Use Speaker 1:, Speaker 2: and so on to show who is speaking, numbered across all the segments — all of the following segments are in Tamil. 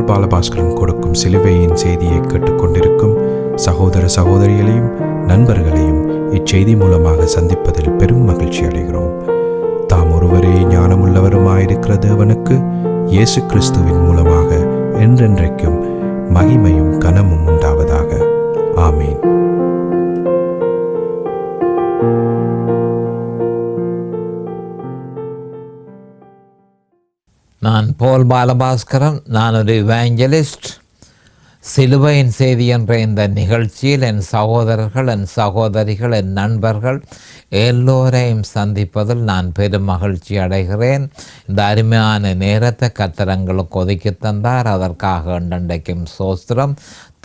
Speaker 1: பால் பாலபாஸ்கரன் கொடுக்கும் சிலுவையின் செய்தியை கேட்டுக்கொண்டிருக்கும் சகோதர சகோதரிகளையும் நண்பர்களையும் இச்செய்தி மூலமாக சந்திப்பதில் பெரும் மகிழ்ச்சி அடைகிறோம். தாம் ஒருவரே ஞானமுள்ளவருமாயிருக்கிற தேவனுக்கு இயேசு கிறிஸ்துவின் மூலமாக என்றென்றைக்கும் மகிமையும் கனமும் உண்டாவதாக. ஆமீன்.
Speaker 2: நான் பால் பாலபாஸ்கரன். நான் ஒரு இவாஞ்சலிஸ்ட். சிலுவையின் செய்தி என்ற இந்த நிகழ்ச்சியில் என் சகோதரர்கள், என் சகோதரிகள், என் நண்பர்கள் எல்லோரையும் சந்திப்பதில் நான் பெரும் மகிழ்ச்சி அடைகிறேன். இந்த அருமையான நேரத்தை கர்த்தர்களுக்கு ஒதுக்கி தந்தார். அதற்காக இன்றைக்கும் சோஸ்திரம்.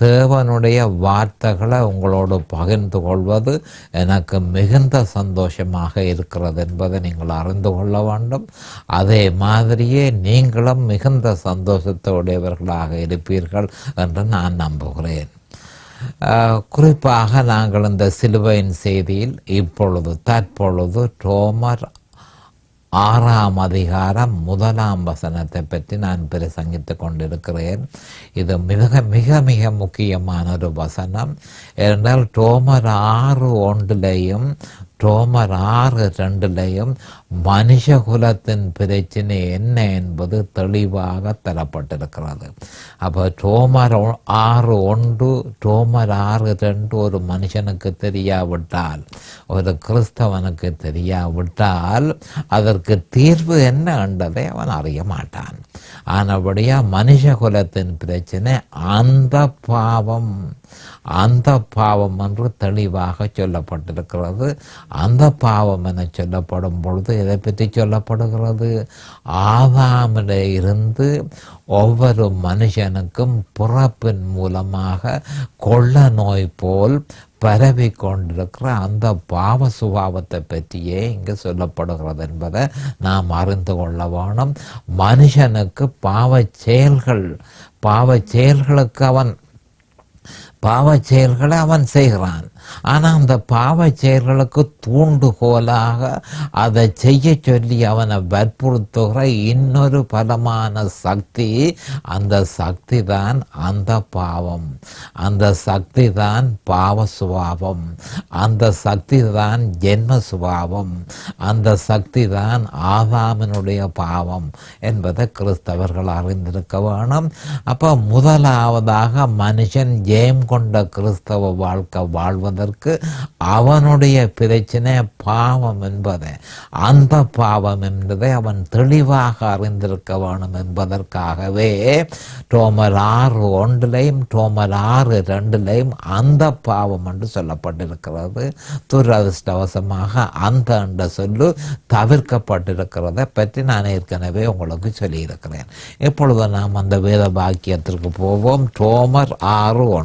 Speaker 2: தேவனுடைய வார்த்தைகளை உங்களோடு பகிர்ந்து கொள்வது எனக்கு மிகுந்த சந்தோஷமாக இருக்கிறது என்பதை நீங்கள் அறிந்து கொள்ள வேண்டும். அதே மாதிரியே நீங்களும் மிகுந்த சந்தோஷத்தோடையவர்களாக இருப்பீர்கள் என்று நான் நம்புகிறேன். குறிப்பாக நாங்கள் இந்த சிலுவையின் செய்தியில் தற்பொழுது ரோமர் 6ஆம் அதிகாரம் 1ஆம் வசனத்தை பற்றி நான் பிரசங்கித்து கொண்டிருக்கிறேன். இது மிக மிக மிக முக்கியமான ஒரு வசனம். ஏனென்றால் ரோமர் 6:1 ரோமர் 6:2 மனுஷகுலத்தின் பிரச்சனை என்ன என்பது தெளிவாக தரப்பட்டிருக்கிறது. அப்போ ரோமர் 6:1 ரோமர் 6:2 ஒரு மனுஷனுக்கு தெரியாவிட்டால், ஒரு கிறிஸ்தவனுக்கு தெரியாவிட்டால் அதற்கு தீர்வு என்ன என்றதை அவன் அறிய மாட்டான். ஆனபடியா மனுஷகுலத்தின் பிரச்சனை அந்த பாவம் என்று தெளிவாக சொல்லப்பட்டிருக்கிறது. அந்த பாவம் என சொல்லப்படும் பொழுது இதை பற்றி சொல்லப்படுகிறது. ஆதாமிலே இருந்து ஒவ்வொரு மனுஷனுக்கும் பிறப்பின் மூலமாக கொள்ள நோய் போல் பரவி கொண்டிருக்கிற அந்த பாவ சுபாவத்தை பற்றியே இங்கு சொல்லப்படுகிறது என்பதை நாம் அறிந்து கொள்ள வேணும். மனுஷனுக்கு பாவ செயல்களை அவன் செய்கிறான். ஆனால் அந்த பாவ செயல்களுக்கு தூண்டுகோலாக அதை செய்ய சொல்லி அவனை வற்புறுத்துகிற இன்னொரு பலமான சக்தி, அந்த சக்தி தான் அந்த பாவம், அந்த சக்தி தான் பாவ சுபாவம், அந்த சக்தி தான் ஜென்ம சுபாவம், அந்த சக்தி தான் ஆதாமினுடைய பாவம் என்பதை கிறிஸ்தவர்கள் அறிந்திருக்க வேணும். அப்போ முதலாவதாக மனுஷன் ஜெயம் கொண்ட கிறிஸ்தவ வாழ்க்கை வாழ்வது அவனுடைய பிரச்சனை பாவம் என்பதை, அந்த பாவம் என்பதை அவன் தெளிவாக அறிந்திருக்க வேணும் என்பதற்காகவே ரோமர் 6:1 ரோமர் 6:2 அந்த பாவம் என்று சொல்லப்பட்டிருக்கிறது. துரதிர்ஷ்டவசமாக அந்த என்ற சொல்லு தவிர்க்கப்பட்டிருக்கிறதை பற்றி நான் ஏற்கனவே உங்களுக்கு சொல்லியிருக்கிறேன். இப்பொழுது நாம் அந்த வேத வாக்கியத்திற்கு போவோம். ரோமர் 6:1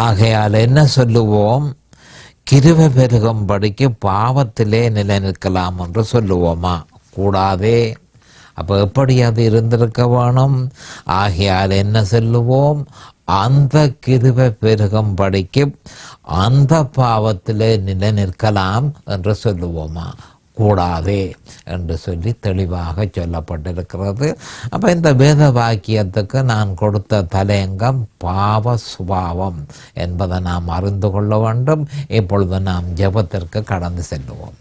Speaker 2: ஆகையால் என்ன சொல்லுவோம்? கிருபை பெருகும்படிக்கு பாவத்திலே நிலைநிற்கலாம் என்று சொல்லுவோமா? கூடாதே. அப்போ எப்படி அது இருந்திருக்க வேணும்? ஆகையால் என்ன சொல்லுவோம்? அந்த கிருபை பெருகும்படிக்கு அந்த பாவத்திலே நிலைநிற்கலாம் என்று சொல்லுவோமா? கூடாதே என்று சொல்லி தெளிவாக சொல்லப்பட்டிருக்கிறது. அப்போ இந்த வேத வாக்கியத்துக்கு நான் கொடுத்த தலையங்கம் பாவ சுபாவம் என்பதை நாம் அறிந்து கொள்ள வேண்டும். இப்பொழுது நாம் ஜெபத்திற்கு கடந்து செல்லுவோம்.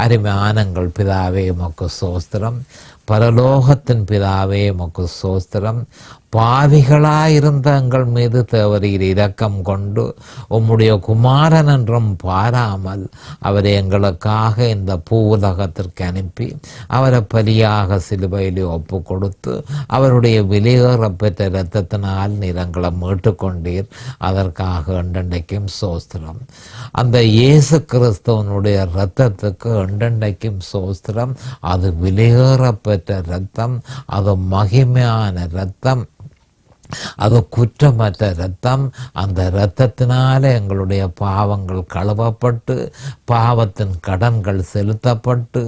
Speaker 2: அருமையானங்கள் பிதாவே உமக்கு ஸ்தோத்திரம். பரலோகத்தின் பிதாவே உமக்கு ஸ்தோத்திரம். பாவிகளாயிருந்த எங்கள் மீது தேவரீர் இரக்கம் கொண்டு உம்முடைய குமாரன் என்றும் பாராமல் அவரை எங்களுக்காக இந்த பூவுலகத்திற்கு அனுப்பி அவரை பலியாக சிலுவையிலே ஒப்பு கொடுத்து அவருடைய விலையேற பெற்ற இரத்தத்தினால் நீரங்களை மீட்டுக்கொண்டீர். அதற்காக என்றென்றைக்கும் சோஸ்திரம். அந்த இயேசு கிறிஸ்தவனுடைய இரத்தத்துக்கு என்றென்றைக்கும் சோஸ்திரம். அது விலையேற பெற்ற இரத்தம், அது மகிமையான இரத்தம், அது குற்றமற்ற இரத்தம். அந்த இரத்தத்தினால எங்களுடைய பாவங்கள் கழுவப்பட்டு, பாவத்தின் கடன்கள் செலுத்தப்பட்டு,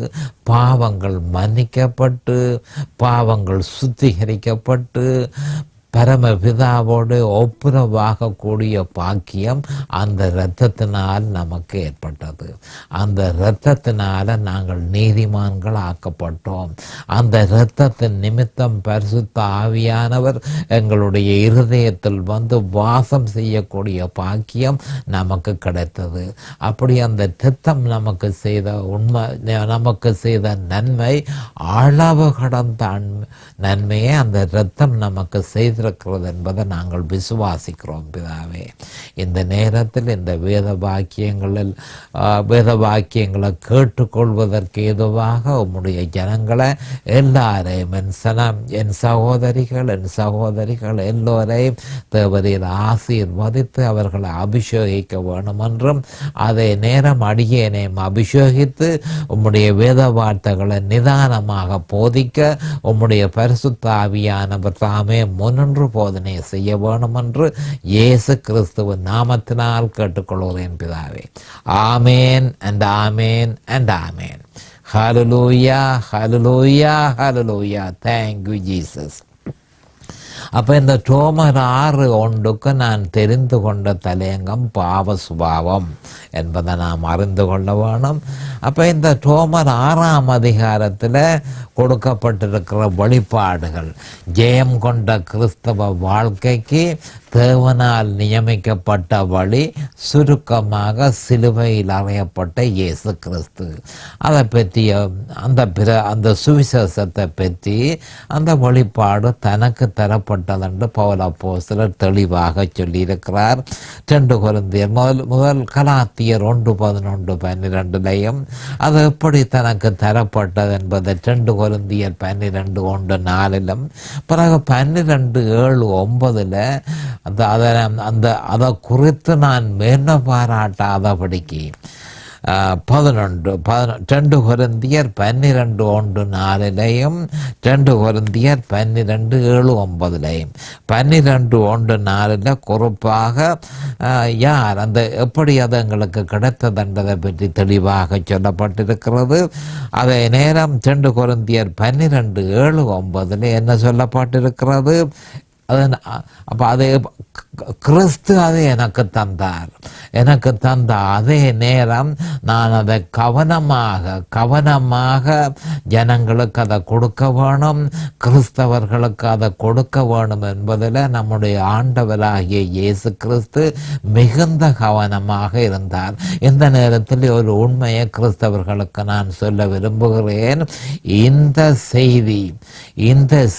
Speaker 2: பாவங்கள் மன்னிக்கப்பட்டு, பாவங்கள் சுத்திகரிக்கப்பட்டு, பரமபிதாவோடு ஒப்புரவாகக்கூடிய பாக்கியம் அந்த இரத்தத்தினால் நமக்கு ஏற்பட்டது. அந்த இரத்தத்தினால நாங்கள் நீதிமான்கள் ஆக்கப்பட்டோம். அந்த இரத்தத்தின் நிமித்தம் பரிசுத்த ஆவியானவர் எங்களுடைய இருதயத்தில் வந்து வாசம் செய்யக்கூடிய பாக்கியம் நமக்கு கிடைத்தது. அப்படி அந்த இரத்தம் நமக்கு செய்த நமக்கு செய்த நன்மை அளவு கடந்த நன்மையை அந்த இரத்தம் நமக்கு செய்திருக்கிறது என்பதை நாங்கள் விசுவாசிக்கிறோம் பிதாவே. இந்த நேரத்தில் இந்த வேத வாக்கியங்களை கேட்டுக்கொள்வதற்கு ஏதுவாக உம்முடைய ஜனங்களை எல்லாரையும் என் சகோதரிகள் எல்லோரையும் தேவரீர் ஆசீர்வதித்து அவர்களை அபிஷேகிக்க வேண்டும் என்றும் அதே நேரம் அடியேனையும் அபிஷேகித்து உம்முடைய வேத வார்த்தைகளை நிதானமாக போதிக்க உம்முடைய பரிசுத்த ஆவியானவர் தாமே முன்னின்று போதனை செய்ய வேண்டும் என்று இயேசு கிறிஸ்துவின் நாமத்தினால் கேட்டுக்கொள்கிறேன் பிதாவே. ஆமேன் and amen and amen. Hallelujah, hallelujah, hallelujah. Thank you Jesus. அப்போ இந்த ரோமர் 6:1 நான் தெரிந்து கொண்ட தலையங்கம் பாவ சுபாவம் என்பதை நாம் அறிந்து கொள்ள வேணும். அப்போ இந்த ரோமர் 6ஆம் அதிகாரத்தில் கொடுக்கப்பட்டிருக்கிற வழிபாடுகள் ஜெயம் கொண்ட கிறிஸ்தவ வாழ்க்கைக்கு தேவனால் நியமிக்கப்பட்ட வழி சுருக்கமாக சிலுவையில் அறையப்பட்ட இயேசு கிறிஸ்து. அதை பற்றிய அந்த சுவிசேஷத்தை பற்றி அந்த வழிபாடு தனக்கு தரப்பட்டதென்று பவுல் அப்போஸ்தலர் தெளிவாக சொல்லியிருக்கிறார். 2 கொரிந்தியர் முதல் கலாத்தியர் 1:11-12 அது எப்படி தனக்கு தரப்பட்டது என்பதை 2 கொரிந்தியர் 12:1-4 பிறகு 12:7-9 அதை குறித்து நான் மேன்மை பாராட்டாதபடிக்கு 2 கொரிந்தியர் 12:1-4 2 கொரிந்தியர் 12:7-9 12:1-4 குறிப்பாக யார் அந்த எப்படி அது எங்களுக்கு கிடைத்ததென்றதை பற்றி தெளிவாக சொல்லப்பட்டிருக்கிறது. அதே நேரம் 2 கொரிந்தியர் 12:7-9 என்ன சொல்லப்பட்டிருக்கிறது? அப்போ அது கிறிஸ்து அதை எனக்கு தந்த அதே நேரம் நான் அதை கவனமாக ஜனங்களுக்கு அதை கொடுக்க வேணும், கிறிஸ்தவர்களுக்கு அதை கொடுக்க வேணும் என்பதில் நம்முடைய ஆண்டவராகிய இயேசு கிறிஸ்து மிகுந்த கவனமாக இருந்தார். இந்த நேரத்தில் ஒரு உண்மையை கிறிஸ்தவர்களுக்கு நான் சொல்ல விரும்புகிறேன். இந்த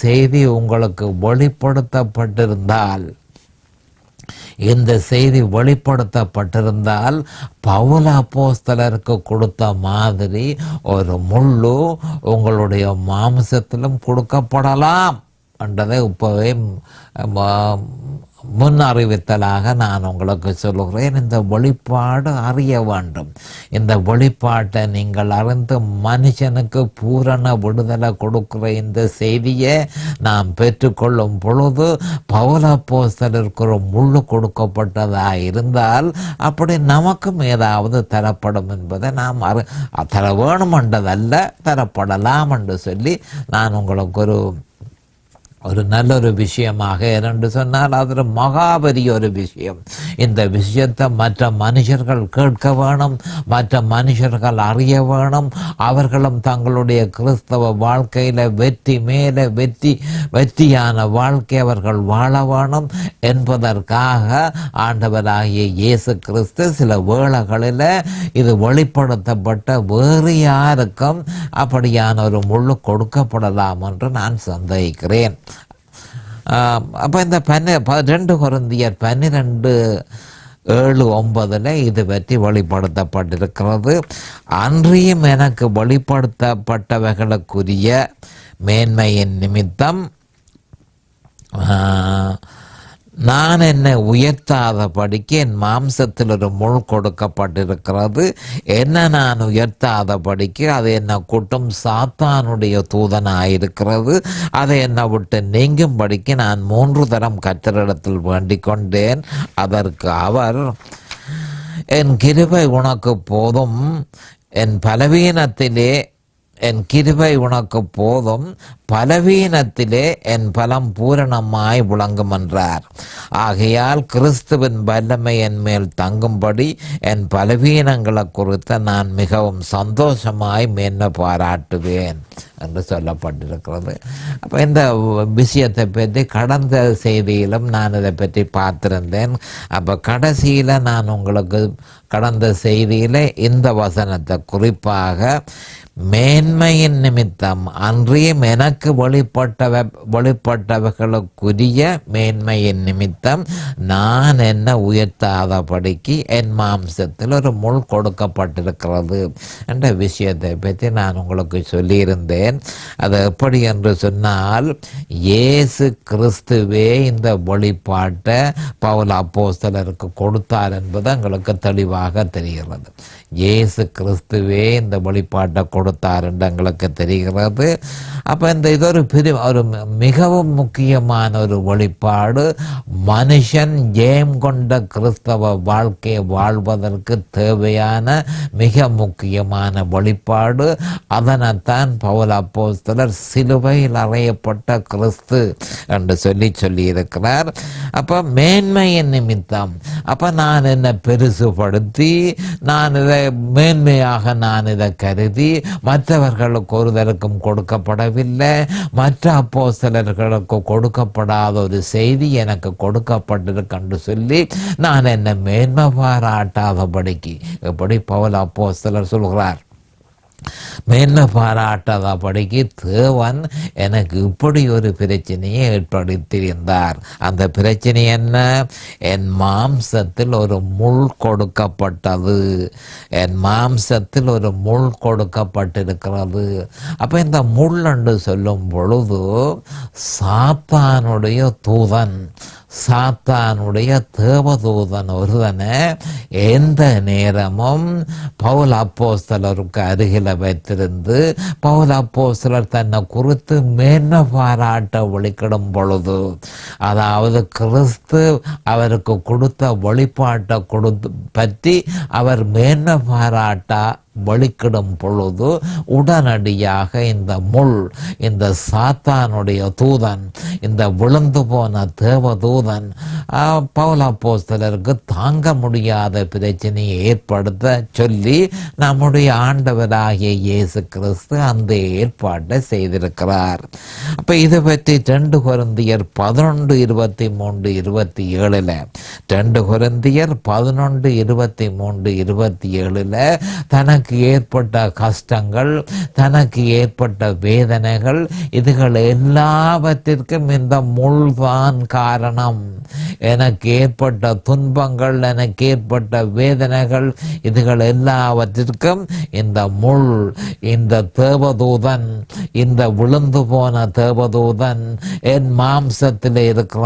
Speaker 2: செய்தி உங்களுக்கு வெளிப்படுத்தப்பட்டிருந்தால் பவுல் அப்போஸ்தலருக்கு கொடுத்த மாதிரி ஒரு முள்ளு உங்களுடைய மாம்சத்திலும் கொடுக்கப்படலாம் என்றதை இப்போவே முன் அறிவித்தலாக நான் உங்களுக்கு சொல்லுகிறேன். இந்த வெளிப்பாடு அறிய வேண்டும். இந்த வெளிப்பாட்டை நீங்கள் அறிந்து மனுஷனுக்கு பூரண விடுதலை கொடுக்கிற இந்த செய்தியை நாம் பெற்றுக்கொள்ளும் பொழுது பவுல் அப்போஸ்தலருக்கு ஒரு முள்ளு கொடுக்கப்பட்டதாக இருந்தால் அப்படி நமக்கும் ஏதாவது தரப்படும் என்பதை நாம் தர வேணும் என்றதல்ல, தரப்படலாம் என்று சொல்லி நான் உங்களுக்கு ஒரு நல்ல ஒரு விஷயமாக என்று சொன்னால் அது மகாபரிய ஒரு விஷயம். இந்த விஷயத்தை மற்ற மனுஷர்கள் கேட்க வேணும், மற்ற மனுஷர்கள் அறிய வேணும். அவர்களும் தங்களுடைய கிறிஸ்தவ வாழ்க்கையில் வெற்றியான வாழ்க்கை அவர்கள் வாழ வேணும் என்பதற்காக ஆண்டவராகிய இயேசு கிறிஸ்து சில வேளைகளில் இது வெளிப்படுத்தப்பட்ட வேறு யாருக்கும் அப்படியான ஒரு முள்ளு கொடுக்கப்படலாம் என்று நான் சந்தேகிக்கிறேன். அப்போ இந்த 2 கொரிந்தியர் 12:7-9 இது பற்றி வெளிப்படுத்தப்பட்டிருக்கிறது. அன்றியும் எனக்கு வெளிப்படுத்தப்பட்டவைகளுக்குரிய மேன்மையின் நிமித்தம் நான் என்னை உயர்த்தாதபடிக்கு என் மாம்சத்தில் ஒரு முள் கொடுக்கப்பட்டிருக்கிறது. என்ன நான் உயர்த்தாதபடிக்கு அது என்னை கூட்டும் சாத்தானுடைய தூதனாயிருக்கிறது. அதை என்னை விட்டு நீங்கும்படிக்கு நான் 3 தரம் கர்த்தரிடத்தில் வேண்டிக் கொண்டேன். அதற்கு அவர், என் கிருபை உனக்கு போதும், என் பலவீனத்திலே என் கிருபை உனக்கு போதும், பலவீனத்திலே என் பலம் பூரணமாய் விளங்கும் என்றார். ஆகையால் கிறிஸ்துவின் வல்லமை என் மேல் தங்கும்படி என் பலவீனங்களை குறித்து நான் மிகவும் சந்தோஷமாய் மேன்மை பாராட்டுவேன் என்று சொல்லப்பட்டிருக்கிறது. அப்போ இந்த விஷயத்தை பற்றி கடந்த செய்தியிலும் நான் இதை பற்றி பார்த்திருந்தேன். அப்போ கடைசியில் நான் உங்களுக்கு கடந்த செய்தியில் இந்த வசனத்தை குறிப்பாக மேன்மையின் நிமித்தம் அன்றியும் எனக்கு வெளிப்பட்டவர்களுக்குரிய மேன்மையின் நிமித்தம் நான் என்ன உயர்த்தாதபடிக்கு என் மாம்சத்தில் ஒரு முள் கொடுக்கப்பட்டிருக்கிறது என்ற விஷயத்தை பற்றி நான் உங்களுக்கு சொல்லியிருந்தேன். அது எப்படி என்று சொன்னால், இயேசு கிறிஸ்துவே இந்த வெளிப்பாட்டை பவுல் அப்போஸ்தலருக்கு கொடுத்தார் என்பது எங்களுக்கு தெளிவாக தெரிகிறது. இயேசு கிறிஸ்துவே இந்த வெளிப்பாட்டை கொடுத்தார் என்று எங்களுக்கு தெரிகிறது. அப்போ இது ஒரு மிகவும் முக்கியமான ஒரு வெளிப்பாடு. மனுஷன் ஜெயம் கொண்ட கிறிஸ்தவ வாழ்க்கையை வாழ்வதற்கு தேவையான மிக முக்கியமான வெளிப்பாடு. அதனைத்தான் பவுல் அப்போஸ்தலர் சிலுவையில் அறையப்பட்ட கிறிஸ்து என்று சொல்லியிருக்கிறார். அப்போ மேன்மையின் நிமித்தம், அப்போ நான் என்னை பெருசுபடுத்தி நான் இதை மேன்மையாக நான் இதை கருதி மற்றவர்களுக்கு ஒருதருக்கும் கொடுக்கப்படவில்லை, மற்ற அப்போஸ்தலர்களுக்கு கொடுக்கப்படாத ஒரு செய்தி எனக்கு கொடுக்கப்பட்டிருக்கு என்று சொல்லி நான் என்னை மேன்மை பாராட்டாதபடிக்கு, எப்படி பவுல் அப்போஸ்தலர் சொல்கிறார், மேன்மை பாராட்டாதபடிக்கு தேவன் எனக்கு இப்படி ஒரு பிரச்சனையை ஏற்படுத்தியிருந்தார். அந்த பிரச்சனை என்ன? என் மாம்சத்தில் ஒரு முள் கொடுக்கப்பட்டது, என் மாம்சத்தில் ஒரு முள் கொடுக்கப்பட்டிருக்கிறது. அப்போ இந்த முள் என்று சொல்லும் பொழுது சாத்தானுடைய தூதன், சாத்தானுடைய தேவதூதன் ஒருவனை எந்த நேரமும் பவுல் அப்போஸ்தலருக்கு அருகில் வைத்திருந்து பவுல் அப்போஸ்தலர் தன்னை குறித்து மேன்மை பாராட்ட வெளிக்கிடும் பொழுது, அதாவது கிறிஸ்து அவருக்கு கொடுத்த வெளிப்பாட்டை பற்றி அவர் மேன்மை பாராட்ட வெளிக்கிடும் பொழுது உடனடியாக இந்த முள், இந்த சாத்தானுடைய தூதன், இந்த விழுந்து போன தேவதூதன் பவுல் அப்போஸ்தலருக்கு தாங்க முடியாத பிரச்சனையை ஏற்படுத்த சொல்லி நம்முடைய ஆண்டவராகிய இயேசு கிறிஸ்து அந்த ஏற்பாட்டை செய்திருக்கிறார். அப்போ இதை பற்றி 2 கொரிந்தியர் 11:23-27 2 கொரிந்தியர் 11:23-27 தனக்கு ஏற்பட்ட கஷ்டங்கள், தனக்கு ஏற்பட்ட வேதனைகள், இதுகள் எல்லாவற்றிற்கும் இந்த முள்தான் காரணம். எனக்கு ஏற்பட்ட துன்பங்கள், எனக்கு ஏற்பட்ட வேதனைகள், இதுகள் எல்லாவற்றிற்கும் இந்த முள், இந்த தேவதூதன், இந்த விழுந்து போன தேவதூதன், என் மாம்சத்தில் இருக்கிற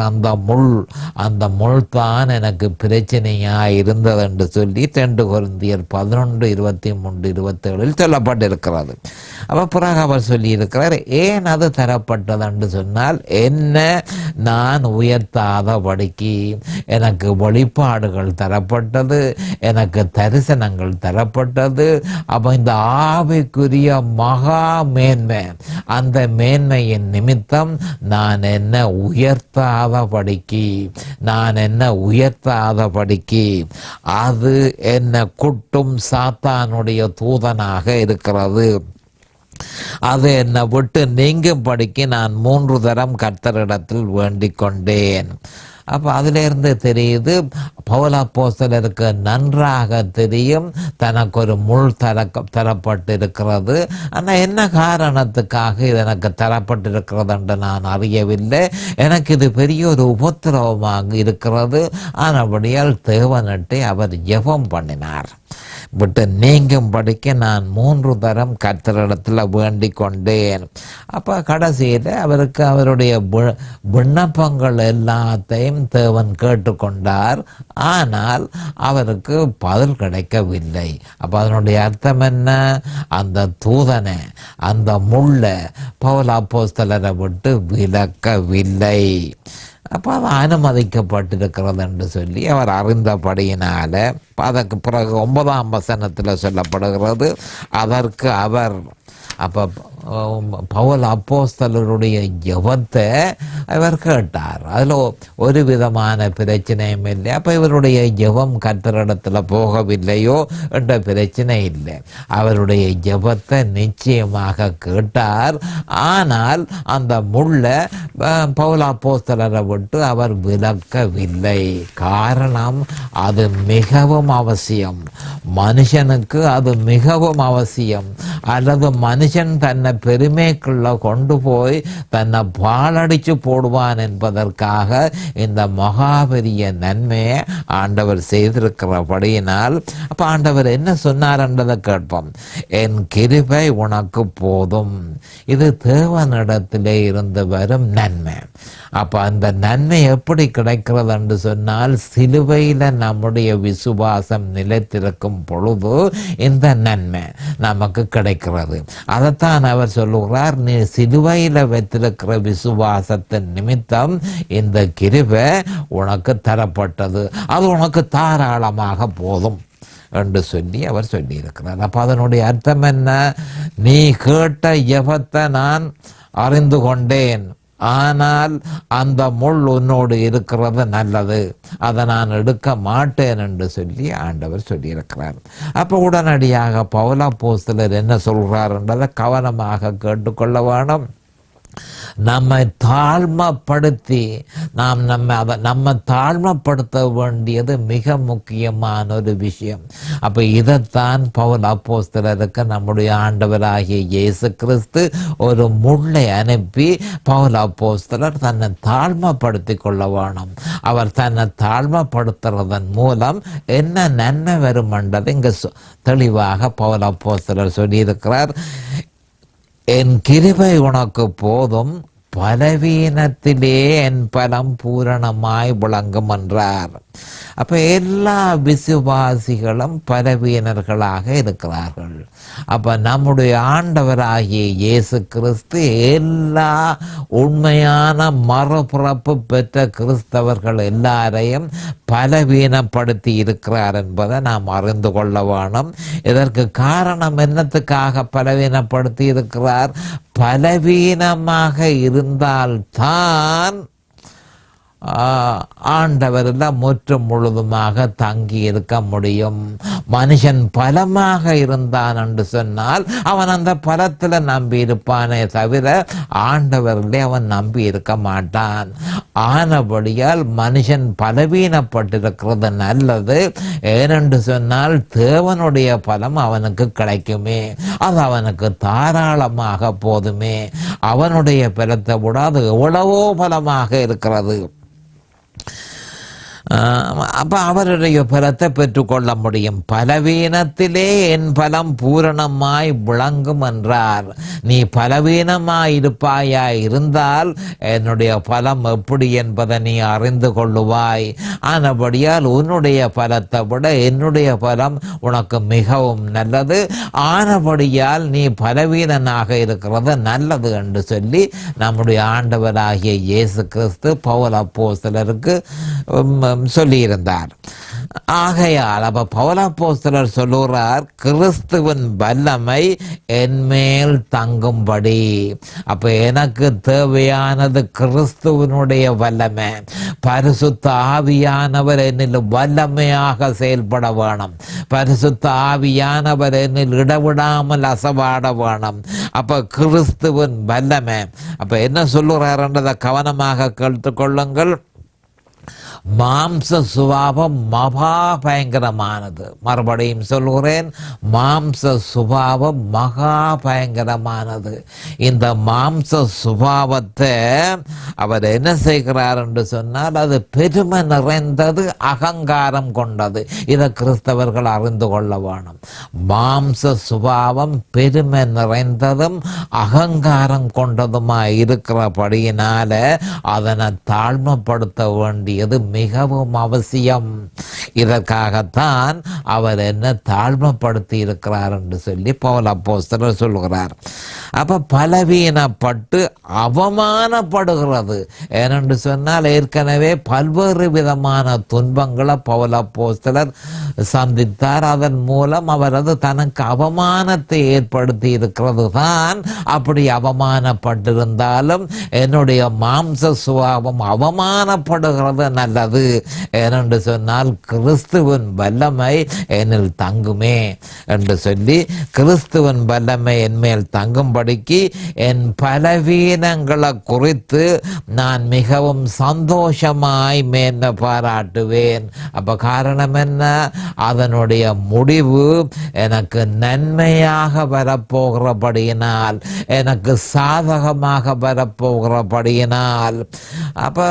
Speaker 2: அந்த முள் தான் எனக்கு பிரச்சனையா இருந்தது என்று சொல்லி 2 கொரிந்தியர் 11:23-27 சொல்லப்பட்டிருக்கிறது. அப்ப பிறகு அவர் சொல்லி இருக்கிறார், ஏன் அது தரப்பட்டது என்று சொன்னால், என்ன நான் உயர்த்தாதபடிக்கு எனக்கு வெளிப்பாடுகள் தரப்பட்டது, எனக்கு தரிசனங்கள் தரப்பட்டது. அப்ப இந்த ஆவிக்குரிய மகா மேன்மை, அந்த மேன்மையின் நிமித்தம் நான் என்ன உயர்த்தாதபடிக்கு அது என்ன குட்டும் சாத்தானுடைய தூதனாக இருக்கிறது. அது என்னை விட்டு நீங்கும்படிக்கு நான் 3 தரம் கர்த்தரிடத்தில் வேண்டிக் கொண்டேன். அப்போ அதிலிருந்து தெரியுது, பவுல் அப்போஸ்தலருக்கு நன்றாக தெரியும் தனக்கு ஒரு முள் தரப்பட்டிருக்கிறது. ஆனால் என்ன காரணத்துக்காக இது எனக்கு தரப்பட்டிருக்கிறது என்று நான் அறியவில்லை. எனக்கு இது பெரிய ஒரு உபத்திரவமாக இருக்கிறது. ஆனபடியால் தேவனிட்டை அவர் ஜெபம் பண்ணினார். விட்டு நீங்கும்படிக்க நான் 3 தரம் கர்த்தரிடத்தில் வேண்டிக் கொண்டேன். அப்போ கடைசியில் அவருக்கு அவருடைய விண்ணப்பங்கள் எல்லாத்தையும் தேவன் கேட்டுக்கொண்டார். ஆனால் அவருக்கு பதில் கிடைக்கவில்லை. அப்போ அதனுடைய அர்த்தம் என்ன? அந்த தூதனை, அந்த முள்ளை பவுல் அப்போஸ்தலரை விட்டு விலக்கவில்லை. அப்போ அது அனுமதிக்கப்பட்டிருக்கிறது என்று சொல்லி அவர் அறிந்தபடியினால அதற்கு பிறகு 9ஆம் வசனத்தில் சொல்லப்படுகிறது, அதற்கு அவர் அப்போ பவுல் அப்போஸ்தலருடைய ஜெபத்தை அவர் கேட்டார். அதில் ஒரு விதமான பிரச்சனையும் இல்லை. அப்போ இவருடைய ஜெபம் கர்த்தரிடத்தில் போகவில்லையோ என்ற பிரச்சனை இல்லை. அவருடைய ஜெபத்தை நிச்சயமாக கேட்டார். ஆனால் அந்த முள்ளை பவுல் அப்போஸ்தலரை விட்டு அவர் விலக்கவில்லை. காரணம், அது மிகவும் அவசியம். மனுஷனுக்கு அது மிகவும் அவசியம். அல்லது மனுஷன் தன்னை பெருமைக்குள்ள கொண்டு போய் தன்னை பாலடிச்சு போடுவான் என்பதற்காக இந்த மகாபெரிய நன்மையை ஆண்டவர் செய்திருக்கிறபடியினால், அப்ப ஆண்டவர் என்ன சொன்னார் என்றதை கேட்போம். என் கிருபை உனக்கு போதும். இது தேவனிடத்திலே இருந்து வரும் நன்மை. அப்ப அந்த நன்மை எப்படி கிடைக்கிறது என்று சொன்னால், சிலுவையில் நம்முடைய விசுவாசம் நிலைத்திருக்கும் பொழுது இந்த நன்மை நமக்கு கிடைக்கிறது. அதைத்தான் அவர் சொல்லுகிறார், நீ சிலுவையில் வைத்திருக்கிற விசுவாசத்தின் நிமித்தம் இந்த கிருபை உனக்கு தரப்பட்டது, அது உனக்கு தாராளமாக போதும் என்று சொல்லி அவர் சொல்லியிருக்கிறார். அப்போ அதனுடைய அர்த்தம் என்ன? நீ கேட்ட ஜெபத்தை நான் அறிந்து கொண்டேன், ஆனால் அந்த முள் உன்னோடு இருக்கிறது நல்லது, அதை நான் எடுக்க மாட்டேன் என்று சொல்லி ஆண்டவர் சொல்லியிருக்கிறார். அப்போ உடனடியாக பவுல் அப்போஸ்தலர் என்ன சொல்கிறார் என்றதை கவனமாக கேட்டுக்கொள்ள வேணும். நம்மை தாழ்மைப்படுத்தி நம்ம தாழ்மைப்படுத்த வேண்டியது மிக முக்கியமான ஒரு விஷயம். அப்போ இதைத்தான் பவுல் அப்போஸ்தலருக்கு நம்முடைய ஆண்டவராகிய இயேசு கிறிஸ்து ஒரு முள்ளை அனுப்பி பவுல் அப்போஸ்தலர் தன்னை தாழ்மைப்படுத்தி கொள்ள வேணும். அவர் தன்னை தாழ்மைப்படுத்துறதன் மூலம் என்ன நன்மை வரும் என்றதை இங்கே தெளிவாக பவுல் அப்போஸ்தலர் சொல்லியிருக்கிறார். என் கிருபை உனக்கு போதும், பலவீனத்திலே என் பலம் பூரணமாய் விளங்கும் என்றார். அப்போ எல்லா விசுவாசிகளும் பலவீனர்களாக இருக்கிறார்கள். அப்போ நம்முடைய ஆண்டவராகிய இயேசு கிறிஸ்து எல்லா உண்மையான மறுபிறப்பு பெற்ற கிறிஸ்தவர்கள் எல்லாரையும் பலவீனப்படுத்தி இருக்கிறார் என்பதை நாம் அறிந்து கொள்ள வேணும். இதற்கு காரணம் என்னத்துக்காக பலவீனப்படுத்தி இருக்கிறார்? பலவீனமாக இருந்தால்தான் ஆண்டவரில் முற்றும் முழுதுமாக தங்கி இருக்க முடியும். மனுஷன் பலமாக இருந்தான் என்று சொன்னால் அவன் அந்த பலத்தில் நம்பி இருப்பானே தவிர ஆண்டவரிலே அவன் நம்பி இருக்க மாட்டான். ஆனபடியால் மனுஷன் பலவீனப்பட்டிருக்கிறது நல்லது. ஏனென்று சொன்னால் தேவனுடைய பலம் அவனுக்கு கிடைக்குமே, அது அவனுக்கு தாராளமாக போதுமே. அவனுடைய பலத்தை விட அது எவ்வளவோ பலமாக இருக்கிறது. அப்போ அவருடைய பலத்தை பெற்றுக்கொள்ள முடியும். பலவீனத்திலே என் பலம் பூரணமாய் விளங்கும் என்றார். நீ பலவீனமாய் இருப்பாயாய் இருந்தால் என்னுடைய பலம் எப்படி என்பதை நீ அறிந்து கொள்ளுவாய். ஆனபடியால் உன்னுடைய பலத்தை விட என்னுடைய பலம் உனக்கு மிகவும் நல்லது. ஆனபடியால் நீ பலவீனனாக இருக்கிறது நல்லது என்று சொல்லி நம்முடைய ஆண்டவராகிய இயேசு கிறிஸ்து பவுல் அப்போஸ்தலருக்கு சொல்லியிருந்தார். ஆகையால் அப்ப பவுல் அப்போஸ்தலர் சொல்லுகிறார், கிறிஸ்துவின் வல்லமை என்மேல் தங்கும்படி. அப்ப எனக்கு தேவையானது கிறிஸ்துவனுடைய வல்லமை. பரிசுத்த ஆவியானவர் என்னில் வல்லமையாக செயல்பட வேணும். பரிசுத்த ஆவியானவர் என்னில் இடவிடாமல் அசைவாட வேணும். அப்ப கிறிஸ்துவின் வல்லமை. அப்ப என்ன சொல்லுறாருன்றதை கவனமாக கேட்டுக்கொள்ளுங்கள். மாம்ச சுபாவம் மகா பயங்கரமானது. மறுபடியும் சொல்கிறேன், மாம்ச சுபாவம் மகா பயங்கரமானது. இந்த மாம்ச சுபாவத்தை அவர் என்ன செய்கிறார் என்று சொன்னால், அது பெருமை நிறைந்தது, அகங்காரம் கொண்டது. இதை கிறிஸ்தவர்கள் அறிந்து கொள்ள வேணும். மாம்ச சுபாவம் பெருமை நிறைந்ததும் அகங்காரம் கொண்டதுமாய் இருக்கிறபடியினால அதனை தாழ்மைப்படுத்த வேண்டியது மிகவும் அவசியம். இதற்காகத்தான் அவர் என்ன தாழ்மைப்படுத்தி இருக்கிறார் என்று சொல்லி பவுல் அப்போஸ்தலர் சொல்கிறார். அப்போ பலவீனப்பட்டு அவமானப்படுகிறது. ஏனென்று சொன்னால் ஏற்கனவே பல்வேறு விதமான துன்பங்களை பவுல் அப்போஸ்தலர் சந்தித்தார். அதன் மூலம் அவரது தனக்கு அவமானத்தை ஏற்படுத்தி இருக்கிறது தான். அப்படி அவமானப்பட்டிருந்தாலும் என்னுடைய மாம்ச சுபாவம் அவமானப்படுகிறது நல்லது. ஏனென்று சொன்னால் கிறிஸ்துவின் வல்லமை என்னில் தங்குமே என்று சொல்லி கிறிஸ்துவின் வல்லமை என்மேல் தங்கும்படிக்கு என் பலவீனங்களை குறித்து நான் மிகவும் சந்தோஷமாய் மேன்மை பாராட்டுவேன். அப்ப காரணம் என்ன? அதனுடைய முடிவு எனக்கு நன்மையாக வரப்போகிறபடியினால், எனக்கு சாதகமாக வரப்போகிறபடியினால். அப்ப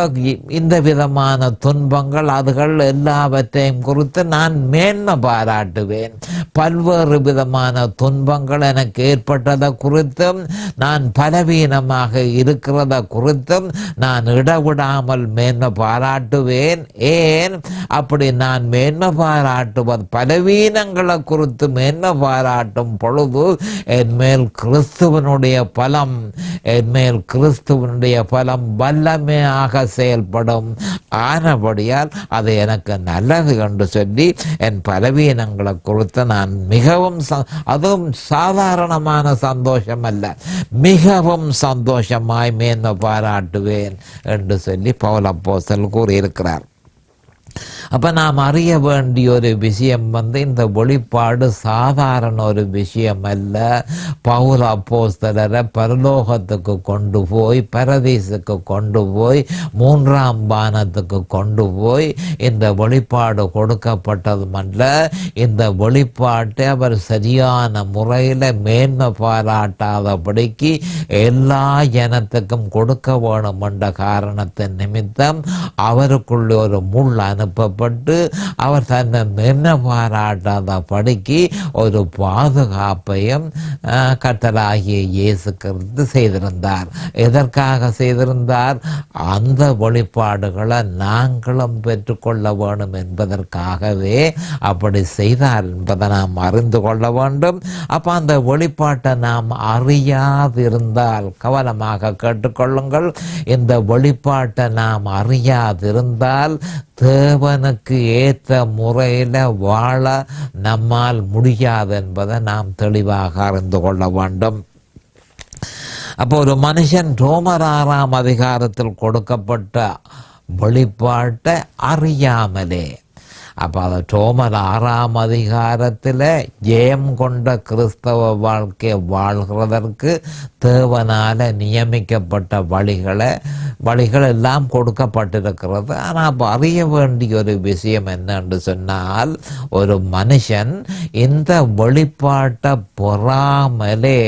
Speaker 2: இந்த விதமான துன்பங்கள் அதுகள் எல்லாவற்றையும் குறித்து நான் மேன்மை பாராட்டுவேன். பல்வேறு விதமான துன்பங்கள் எனக்கு ஏற்பட்டதை குறித்தும் நான் பலவீனமாக இருக்கிறத குறித்தும் நான் இடவிடாமல் மேன்மை பாராட்டுவேன். ஏன் அப்படி நான் மேன்மை பாராட்டுவது? பலவீனங்களை குறித்து மேன்மை பாராட்டும் பொழுது என்மேல் கிறிஸ்துவனுடைய பலம், என்மேல் கிறிஸ்துவனுடைய பலம் வல்லமையாக செயல்படும். ஆனபடியால் அது எனக்கு நல்லது என்று சொல்லி என் பலவீனங்களை குறித்து நான் மிகவும் அதுவும் சாதாரணமான சந்தோஷம் அல்ல, மிகவும் சந்தோஷமாய் மேன்மை பாராட்டுவேன் என்று சொல்லி பவுல் அப்போஸ்தலர் கூறியிருக்கிறார். அப்போ நாம் அறிய வேண்டிய ஒரு விஷயம் இந்த வெளிப்பாடு சாதாரண ஒரு விஷயம் அல்ல. பவுல் அப்போஸ்தலரை பரலோகத்துக்கு கொண்டு போய், பரதீசுக்கு கொண்டு போய், மூன்றாம் வானத்துக்கு கொண்டு போய் இந்த வெளிப்பாடு கொடுக்கப்பட்டதுமல்ல, இந்த வெளிப்பாட்டை அவர் சரியான முறையில் மேன்மை பாராட்டாதபடிக்கு எல்லா ஜனத்துக்கும் கொடுக்க வேணும் என்ற காரணத்தின் நிமித்தம் அவருக்குள்ளே ஒரு முள் அனுப்பப்பட்டு அவர் தன்னை மேன்மை பாராட்டாத படிக்கு ஒரு பாதுகாப்பையும் கர்த்தராகிய இயேசு கிறிஸ்து செய்திருந்தார். எதற்காக செய்திருந்தார்? அந்த வெளிப்பாடுகளை நாங்களும் பெற்றுக்கொள்ள வேண்டும் என்பதற்காகவே அப்படி செய்தார் என்பதை நாம் அறிந்து கொள்ள வேண்டும். அப்போ அந்த வெளிப்பாட்டை நாம் அறியாதிருந்தால், கவனமாக கேட்டுக்கொள்ளுங்கள், இந்த வெளிப்பாட்டை நாம் அறியாதிருந்தால் தேவனுக்கு ஏற்ற முறையில் வாழ நம்மால் முடியாது என்பதை நாம் தெளிவாக அறிந்து கொள்ள வேண்டும். அப்போ ஒரு மனுஷன் ரோமர் 6ஆம் அதிகாரத்தில் கொடுக்கப்பட்ட வெளிப்பாட்டை அறியாமலே, அப்போ அதை ரோமர் 6ஆம் அதிகாரத்தில் ஜெயம் கொண்ட கிறிஸ்தவ வாழ்க்கையை வாழ்கிறதற்கு தேவனால் நியமிக்கப்பட்ட வழிகள் எல்லாம் கொடுக்கப்பட்டிருக்கிறது. ஆனால் அப்போ அறிய வேண்டிய ஒரு விஷயம் என்னென்று சொன்னால், ஒரு மனுஷன் இந்த வெளிப்பாட்டை பொறாமலே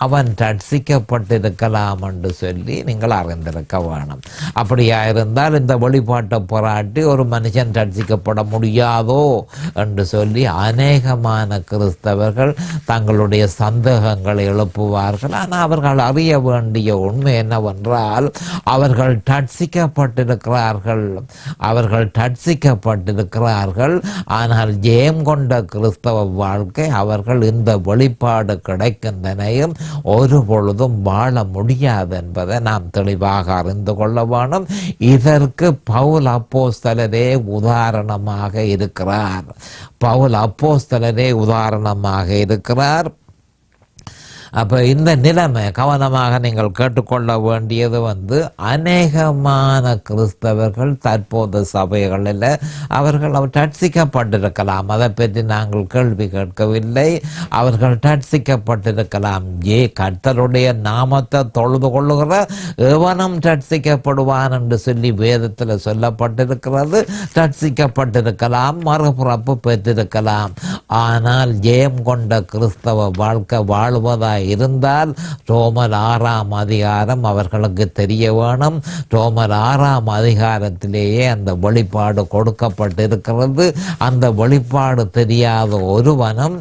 Speaker 2: அவன் ரட்சிக்கப்பட்டிருக்கலாம் என்று சொல்லி நீங்கள் அறிந்திருக்க வேணும். அப்படியா இருந்தால் இந்த வெளிப்பாட்டை பொறாட்டி ஒரு மனுஷன் ரட்சிக்கப்பட முடியாதோ என்று சொல்லி அநேகமான கிறிஸ்தவர்கள் தங்களுடைய சந்தேகங்களை எழுப்புவார்கள். ஆனால் அவர்கள் அறிய வேண்டிய உண்மை என்னவென்றால், அவர்கள் ரட்சிக்கப்பட்டிருக்கிறார்கள். ஆனால் ஜெயம் கொண்ட கிறிஸ்தவ வாழ்க்கை அவர்கள் இந்த வெளிப்பாடு கிடைக்கின்றனையும் ஒரு பொழுதும் வாழ முடியாது என்பதை நாம் தெளிவாக அறிந்து கொள்ள வேண்டும். இதற்கு பவுல் அப்போஸ்தலரே உதாரணமாக இருக்கிறார். அப்போ இந்த நிலைமை கவனமாக நீங்கள் கேட்டுக்கொள்ள வேண்டியது அநேகமான கிறிஸ்தவர்கள் தற்போது சபைகளில் அவர்கள் ரட்சிக்கப்பட்டிருக்கலாம், அதை பற்றி நாங்கள் கேள்வி கேட்கவில்லை. அவர்கள் ரட்சிக்கப்பட்டிருக்கலாம். கர்த்தருடைய நாமத்தை தொழுது கொள்ளுகிற எவனும் ரட்சிக்கப்படுவான் என்று சொல்லி வேதத்தில் சொல்லப்பட்டிருக்கிறது. ரட்சிக்கப்பட்டிருக்கலாம், மறுபிறப்பு பெற்றிருக்கலாம். ஆனால் ஜெயம் கொண்ட கிறிஸ்தவ வாழ்க்கை வாழ்வதா இருந்தால் ரோமர் 6ஆம் அதிகாரம் அவர்களுக்கு தெரிய வேணும். ரோமர் 6ஆம் அதிகாரத்திலேயே அந்த வெளிப்பாடு கொடுக்கப்பட்டிருக்கிறது. அந்த வெளிப்பாடு தெரியாத ஒருவனும்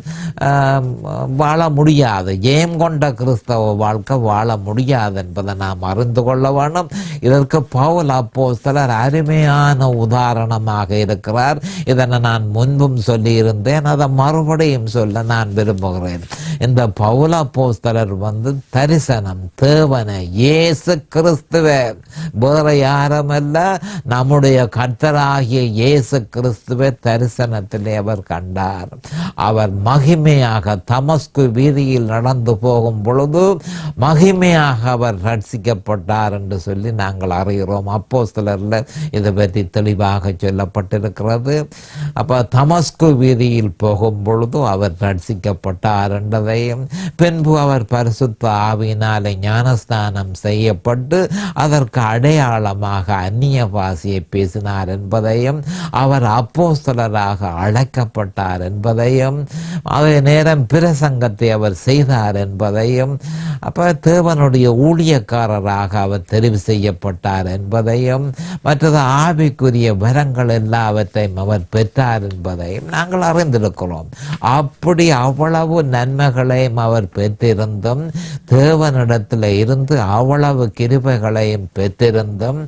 Speaker 2: வாழ முடியாது. ஜெயம் கொண்ட கிறிஸ்தவ வாழ்க்கை வாழ முடியாது என்பதை நாம் அறிந்து கொள்ள வேணும். இதற்கு பவுல் அப்போஸ்தலர் அருமையான உதாரணமாக இருக்கிறார். இதனை நான் முன்பும் சொல்லியிருந்தேன், அதை மறுபடியும் சொல்ல நான் விரும்புகிறேன். இந்த பவுல் அப்போஸ்தலர் தரிசனம் தேவனை இயேசு கிறிஸ்துவே, வேற யாருமல்ல, நம்முடைய கர்த்தராகிய இயேசு கிறிஸ்துவை தரிசனத்திலே அவர் கண்டார். அவர் மகிமையாக தமஸ்கு வீதியில் நடந்து போகும் பொழுது மகிமையாக அவர் ரட்சிக்கப்பட்டார் என்று சொல்லி நாங்கள் அறிகிறோம். அப்போஸ்தலர்ல இதை பற்றி தெளிவாக சொல்லப்பட்டிருக்கிறது. அப்ப தமஸ்கு வீதியில் போகும் பொழுது அவர் ரட்சிக்கப்பட்டார் என்றதையும், பின்பு அவர் பரிசுத்த ஆவியினாலே ஞானஸ்தானம் செய்யப்பட்டு அதற்கு அடையாளமாக அந்நிய பாஷையை பேசினார் என்பதையும், அவர் அப்போஸ்தலராக அழைக்கப்பட்டார் என்பதையும், அதே நேரம் பிரசங்கத்தை அவர் செய்தார் என்பதையும், அப்ப தேவனுடைய ஊழியக்காரராக அவர் தெரிவு செய்யப்பட்டார் என்பதையும், மற்றது ஆவிக்குரிய வரங்கள் எல்லாவற்றையும் அவர் பெற்றார் என்பதையும் நாங்கள் அறிந்திருக்கிறோம். அப்படி அவ்வளவு நன்மைகளையும் அவர் பெற்றிருந்தும், தேவனிடத்தில் இருந்து அவ்வளவு கிருபைகளையும் பெற்றிருந்தும்,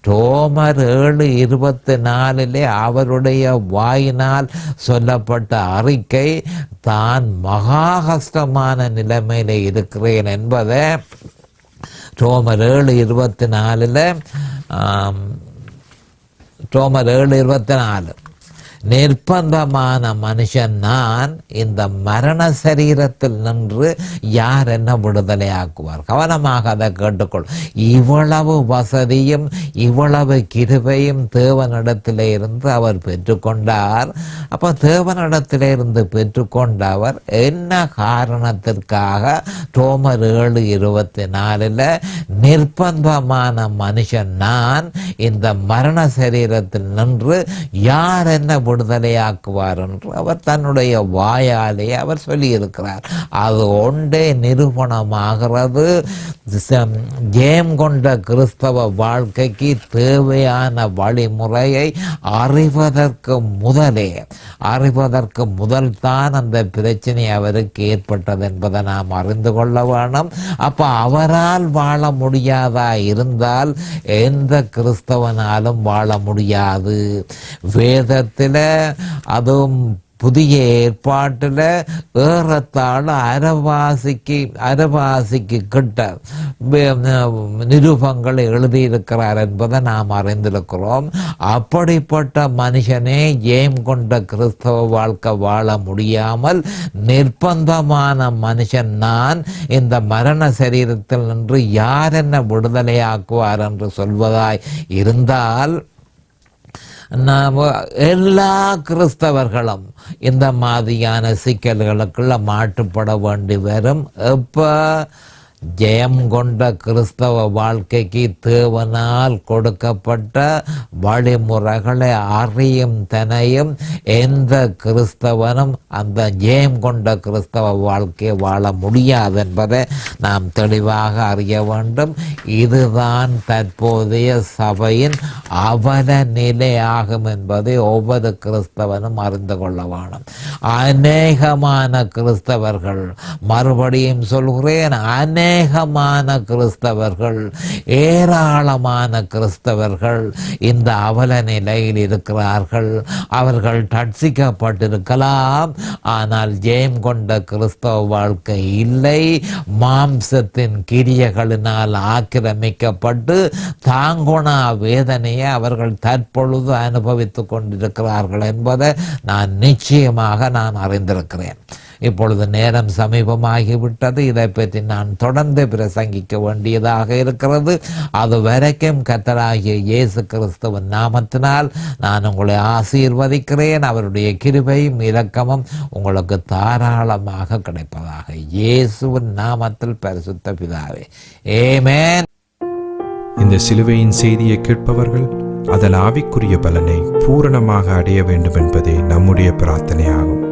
Speaker 2: ரோமர் 7:24 அவருடைய வாயினால் சொல்லப்பட்ட அறிக்கை தான் மகா கஷ்டமான நிலைமையில இருக்கிறேன் என்பதை ரோமர் 7:24 ரோமர் 7:24 நிர்பந்தமான மனுஷன் நான், இந்த மரண சரீரத்தில் நின்று யார் என்ன விடுதலை ஆக்குவார்? கவனமாக அதை கேட்டுக்கொள். இவ்வளவு வசதியும் இவ்வளவு கிருபையும் தேவனிடத்திலே இருந்து அவர் பெற்றுக்கொண்டார். அப்போ தேவனிடத்திலே இருந்து பெற்றுக்கொண்டவர் என்ன காரணத்திற்காக ரோமர் 7:24 நிர்பந்தமான மனுஷன் நான், இந்த மரண சரீரத்தில் நின்று யார் என்ன விடுதலையாக்குவார் என்று அவர் தன்னுடைய வாயாலே அவர் சொல்லியிருக்கிறார். அது ஒன்றே நிரூபணமாகிறது. ஜெயம் கொண்ட கிறிஸ்தவ வாழ்க்கைக்கு தேவையான வழிமுறையை அறிவதற்கு முதல் தான் அந்த பிரச்சனை அவருக்கு ஏற்பட்டது என்பதை நாம் அறிந்து கொள்ள வேணும். அப்ப அவரால் வாழ முடியாதா இருந்தால் எந்த கிறிஸ்தவனாலும் வாழ முடியாது. வேதத்தில், அதுவும் புதிய ஏற்பாட்டில் ஏறத்தாழ அரவாசிக்கு கிட்ட நிரூபங்களை எழுதியிருக்கிறார் என்பதை நாம் அறிந்திருக்கிறோம். அப்படிப்பட்ட மனுஷனே ஜெயம் கொண்ட கிறிஸ்தவ வாழ்க்கை வாழ முடியாமல் நிர்பந்தமான மனுஷன் நான், இந்த மரண சரீரத்தில் நின்று யார் என்ன விடுதலையாக்குவார் என்று சொல்வதாய் இருந்தால், எல்லா கிறிஸ்தவர்களும் இந்த மாதிரியான சிக்கல்களுக்குள்ள மாட்டுப்பட வேண்டி வரும். எப்ப ஜெயம் கொண்ட கிறிஸ்தவ வாழ்க்கைக்கு தேவனால் கொடுக்கப்பட்ட வழிமுறைகளை அறியும் தனையும் எந்த கிறிஸ்தவனும் அந்த ஜெயம் கொண்ட கிறிஸ்தவ வாழ்க்கையை வாழ முடியாது என்பதை நாம் தெளிவாக அறிய வேண்டும். இதுதான் தற்போதைய சபையின் அவல நிலையாகும் என்பதை ஒவ்வொரு கிறிஸ்தவனும் அறிந்து கொள்ள வேண்டும். அநேகமான கிறிஸ்தவர்கள், மறுபடியும் சொல்கிறேன், அநேகமான கிறிஸ்தவர்கள், ஏராளமான கிறிஸ்தவர்கள் இந்த அவல நிலையில் இருக்கிறார்கள். அவர்கள் ரட்சிக்கப்பட்டிருக்கலாம், ஆனால் ஜெயம் கொண்ட கிறிஸ்தவ வாழ்க்கை இல்லை. மாம்சத்தின் கிரியைகளினால் ஆக்கிரமிக்கப்பட்டு தாங்குணா வேதனையை அவர்கள் தற்பொழுது அனுபவித்துக் கொண்டிருக்கிறார்கள் என்பதை நான் நிச்சயமாக அறிந்திருக்கிறேன். இப்பொழுது நேரம் சமீபமாகிவிட்டது. இதை பற்றி நான் தொடர்ந்து பிரசங்கிக்க வேண்டியதாக இருக்கிறது. அது வரைக்கும் கர்த்தராகிய இயேசு கிறிஸ்துவின் நாமத்தினால் நான் உங்களை ஆசீர்வதிக்கிறேன். அவருடைய கிருபையும் இரக்கமும் உங்களுக்கு தாராளமாக கிடைப்பதாக இயேசுவின் நாமத்தில் பரிசுத்த பிதாவே, ஆமென்.
Speaker 1: இந்த சிலுவையின் செய்தியை கேட்பவர்கள் அதன் ஆவிக்குரிய பலனை பூரணமாக அடைய வேண்டும் என்பதே நம்முடைய பிரார்த்தனையாகும்.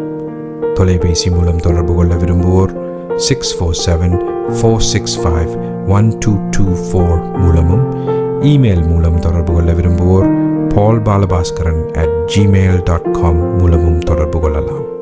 Speaker 1: தொலைபேசி மூலம் தொடர்பு கொள்ள விரும்புவோர் 647-465-1224 மூலமும் இமெயில் மூலம் தொடர்பு கொள்ள விரும்புவோர் paulbalabhaskaran@gmail.com மூலமும் தொடர்பு கொள்ளலாம்.